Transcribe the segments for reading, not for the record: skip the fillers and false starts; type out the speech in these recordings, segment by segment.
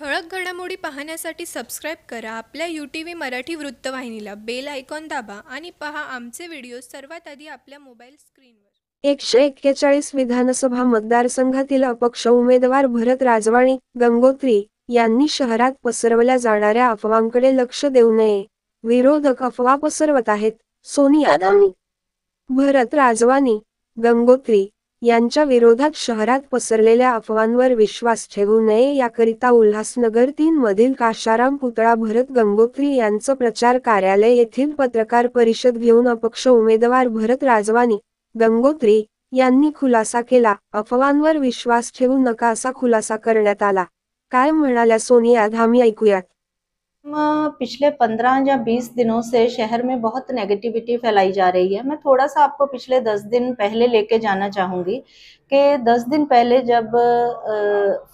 ठळक घडामोडी पाहण्यासाठी सबस्क्राईब करा आपल्या UTV मराठी वृत्तवाहिनीला. बेल आयकॉन दाबा आणि पहा आमचे व्हिडिओ सर्वात आधी आपल्या मोबाईल स्क्रीनवर. 141 विधानसभा मतदारसंघातील अपक्ष उमेदवार भरत राजवाणी गंगोत्री यांनी शहरात पसरवल्या जाणाऱ्या अफवांकडे लक्ष देऊ नये. विरोधक अफवा पसरवत आहेत. सोनिया गांधी. भरत राजवाणी गंगोत्री यांच्या विरोधात शहरात पसरलेल्या अफवांवर विश्वास ठेवू नये याकरिता उल्हासनगर 3 मधील काशाराम पुतळा भरत गंगोत्री यांचं प्रचार कार्यालय येथील पत्रकार परिषद घेऊन अपक्ष उमेदवार भरत राजवाणी गंगोत्री यांनी खुलासा केला. अफवांवर विश्वास ठेवू नका असा खुलासा करण्यात आला. काय म्हणाल्या सोनिया गांधी ऐकूयात. पिछले 15 या 20 दिनों से शहर में बहुत नेगेटिविटी फैलाई जा रही है। मैं थोड़ा सा आपको पिछले 10 दिन पहले लेके जाना चाहूँगी कि 10 दिन पहले जब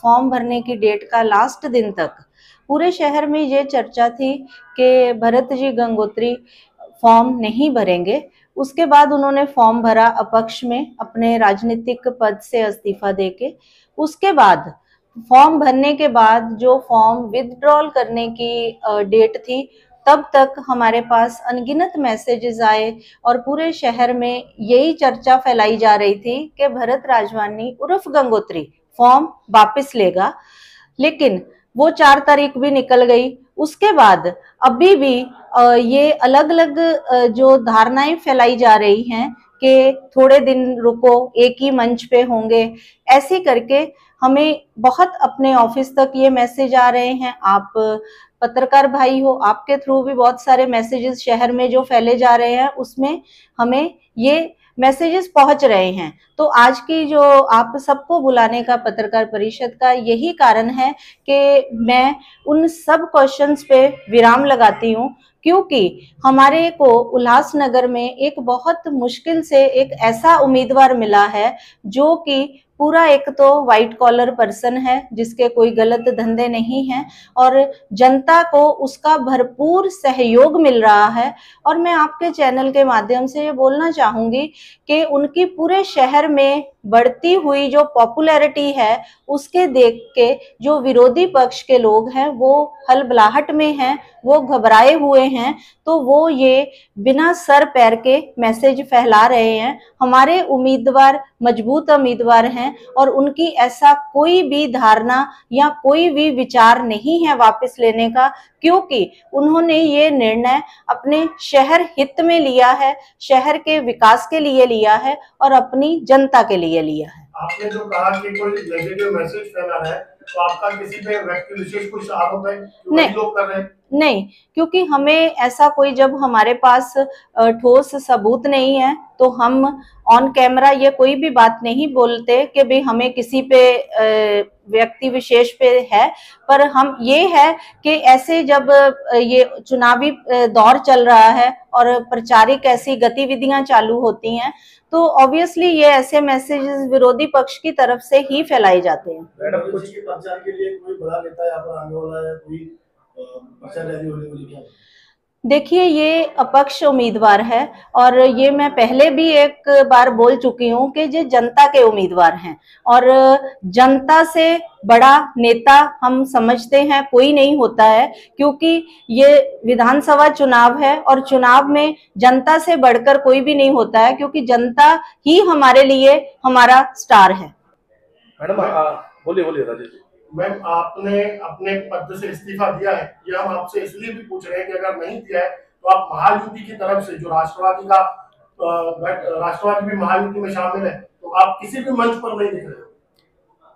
फॉर्म भरने की डेट का लास्ट दिन तक पूरे शहर में ये चर्चा थी कि भरत जी गंगोत्री फॉर्म नहीं भरेंगे। उसके बाद उन्होंने फॉर्म भरा अपक्ष में अपने राजनीतिक पद से इस्तीफा देके। उसके बाद फॉर्म भरने के बाद जो फॉर्म विथड्रॉल करने की डेट थी तब तक हमारे पास अनगिनत मैसेजेस आए और पूरे शहर में यही चर्चा फैलाई जा रही थी कि भरत राजवानी उर्फ गंगोत्री फॉर्म वापस लेगा। लेकिन वो 4 तारीख भी निकल गई। उसके बाद अभी भी ये अलग अलग जो धारणाएं फैलाई जा रही हैं कि थोड़े दिन रुको, एक ही मंच पे होंगे, ऐसे करके हमें बहुत अपने ऑफिस तक ये मैसेज आ रहे हैं। आप पत्रकार भाई हो, आपके थ्रू भी बहुत सारे मैसेजेस शहर में जो फैले जा रहे हैं उसमें हमें ये मैसेजेस पहुंच रहे हैं। तो आज की जो आप सबको बुलाने का पत्रकार परिषद का यही कारण है कि मैं उन सब क्वेश्चंस पे विराम लगाती हूँ, क्योंकि हमारे को उल्लासनगर में एक बहुत मुश्किल से एक ऐसा उम्मीदवार मिला है जो कि पूरा एक तो व्हाइट कॉलर पर्सन है, जिसके कोई गलत धंधे नहीं हैं और जनता को उसका भरपूर सहयोग मिल रहा है। और मैं आपके चैनल के माध्यम से ये बोलना चाहूंगी कि उनकी पूरे शहर में बढ़ती हुई जो पॉपुलैरिटी है उसके देख के जो विरोधी पक्ष के लोग हैं वो हलबलाहट में हैं, वो घबराए हुए हैं। तो वो ये बिना सर पैर के मैसेज फैला रहे हैं। हमारे उम्मीदवार मजबूत उम्मीदवार हैं और उनकी ऐसा कोई भी धारणा या कोई भी विचार नहीं है वापस लेने का, क्योंकि उन्होंने ये निर्णय अपने शहर हित में लिया है, शहर के विकास के लिए लिया है और अपनी जनता के लिए लिया है। आपने जो कहा कि कोई नेगेटिव मैसेज फैला रहा है, तो आपका किसी पे व्यक्ति विशेष कुछ आरोप है नहीं, लोग कर रहे हैं? नहीं, क्योंकि हमें ऐसा कोई, जब हमारे पास ठोस सबूत नहीं है तो हम ऑन कैमरा ये कोई भी बात नहीं बोलते कि भाई हमें किसी पे व्यक्ति विशेष पे है। पर हम ये है कि ऐसे जब ये चुनावी दौर चल रहा है और प्रचारिक ऐसी गतिविधियां चालू होती हैं तो ऑब्वियसली ये ऐसे मैसेजेस विरोधी पक्ष की तरफ से ही फैलाए जाते हैं। मैडम, कुछ के प्रचार के लिए कोई बड़ा नेता यहाँ पर आने वाला है, कोई प्रचार रैली होने वाली क्या? देखिए, ये अपक्ष उम्मीदवार है और ये मैं पहले भी एक बार बोल चुकी हूँ कि ये जनता के उम्मीदवार हैं और जनता से बड़ा नेता हम समझते हैं कोई नहीं होता है, क्योंकि ये विधानसभा चुनाव है और चुनाव में जनता से बढ़कर कोई भी नहीं होता है, क्योंकि जनता ही हमारे लिए हमारा स्टार है। मैडम, बोलिए राजेश जी। मैम, आपने अपने पद से इस्तीफा दिया है, ये हम आपसे इसलिए भी पूछ रहे हैं कि अगर नहीं दिया है तो आप महायुति की तरफ से, जो राष्ट्रवादी का राष्ट्रवादी भी महायुति में शामिल है, तो आप किसी भी मंच पर नहीं दिख रहे हो।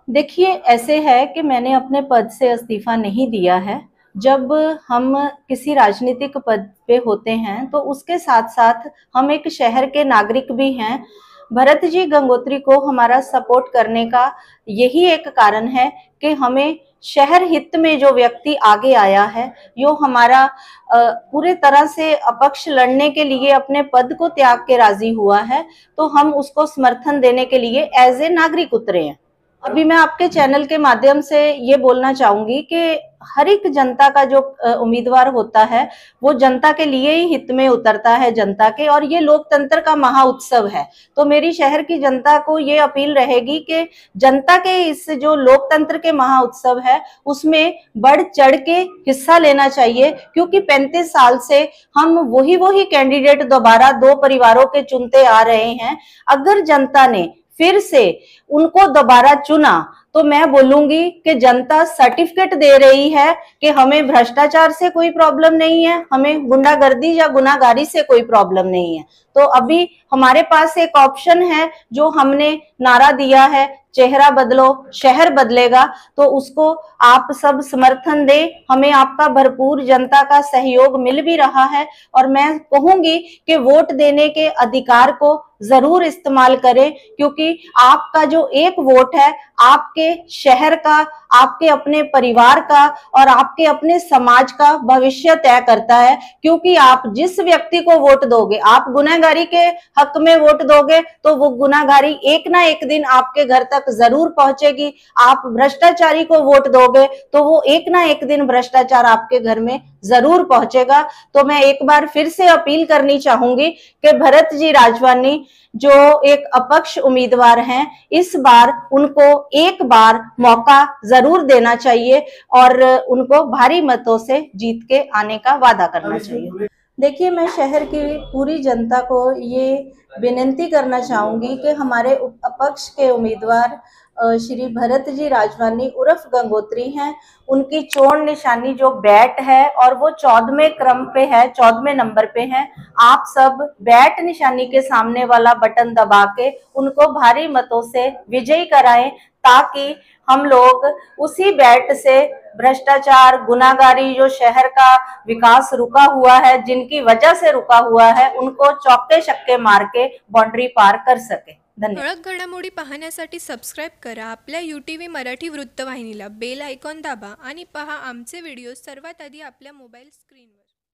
देखिए, ऐसे है कि मैंने अपने पद से इस्तीफा नहीं दिया है। जब हम किसी राजनीतिक पद पे होते हैं तो उसके साथ साथ हम एक शहर के नागरिक भी हैं। भरत जी गंगोत्री को हमारा सपोर्ट करने का यही एक कारण है कि हमें शहर हित में जो व्यक्ति आगे आया है, जो हमारा पूरे तरह से अपक्ष लड़ने के लिए अपने पद को त्याग के राजी हुआ है, तो हम उसको समर्थन देने के लिए एज ए नागरिक उतरे हैं। अभी मैं आपके चैनल के माध्यम से ये बोलना चाहूंगी कि हर एक जनता का जो उम्मीदवार होता है वो जनता के लिए ही हित में उतरता है, जनता के, और ये लोकतंत्र का महा उत्सव है। तो मेरी शहर की जनता को ये अपील रहेगी कि जनता के इस जो लोकतंत्र के महा उत्सव है उसमें बढ़ चढ़ के हिस्सा लेना चाहिए, क्योंकि 35 साल से हम वही कैंडिडेट दोबारा दो परिवारों के चुनते आ रहे हैं। अगर जनता ने फिर से उनको दोबारा चुना तो मैं बोलूंगी कि जनता सर्टिफिकेट दे रही है कि हमें भ्रष्टाचार से कोई प्रॉब्लम नहीं है, हमें गुंडागर्दी या गुनाहगारी से कोई प्रॉब्लम नहीं है। तो अभी हमारे पास एक ऑप्शन है जो हमने नारा दिया है, चेहरा बदलो शहर बदलेगा, तो उसको आप सब समर्थन दें। हमें आपका भरपूर जनता का सहयोग मिल भी रहा है और मैं कहूंगी कि वोट देने के अधिकार को जरूर इस्तेमाल करें, क्योंकि आपका जो एक वोट है आपके शहर का, आपके अपने परिवार का और आपके अपने समाज का भविष्य तय करता है। क्योंकि आप जिस व्यक्ति को वोट दोगे, आप गुनाहगारी के हक में वोट दोगे तो वो गुनाहगारी एक ना एक दिन आपके घर तक जरूर पहुंचेगी। आप भ्रष्टाचारी को वोट दोगे तो वो एक ना एक दिन भ्रष्टाचार आपके घर में जरूर पहुंचेगा। तो मैं एक बार फिर से अपील करनी चाहूंगी कि भरत जी राजवानी जो एक अपक्ष उम्मीदवार हैं, इस बार उनको एक बार मौका जरूर देना चाहिए और उनको भारी मतों से जीत के आने का वादा करना चाहिए। देखिए, मैं शहर की पूरी जनता को ये विनती करना चाहूंगी कि हमारे अपक्ष के उम्मीदवार श्री भरत जी राजवानी उर्फ गंगोत्री हैं। उनकी चोण निशानी जो बैट है और वो 14वें क्रम पे है, 14वें नंबर पे है। आप सब बैट निशानी के सामने वाला बटन दबा के उनको भारी मतों से विजयी कराएं, ताकि हम लोग उसी बैट से भ्रष्टाचार, गुनाहगारी, जो शहर का विकास रुका हुआ है, जिनकी वजह से रुका हुआ है, उनको चौके छक्के मार के बाउंड्री पार कर सके। धन्यवाद। ठळक घडामोडी पाहण्यासाठी सबस्क्राईब करा आपल्या UTV मराठी वृत्तवाहिनीला, बेल आयकॉन दाबा आणि पहा आमचे व्हिडिओ सर्वात आधी आपल्या मोबाईल स्क्रीनवर।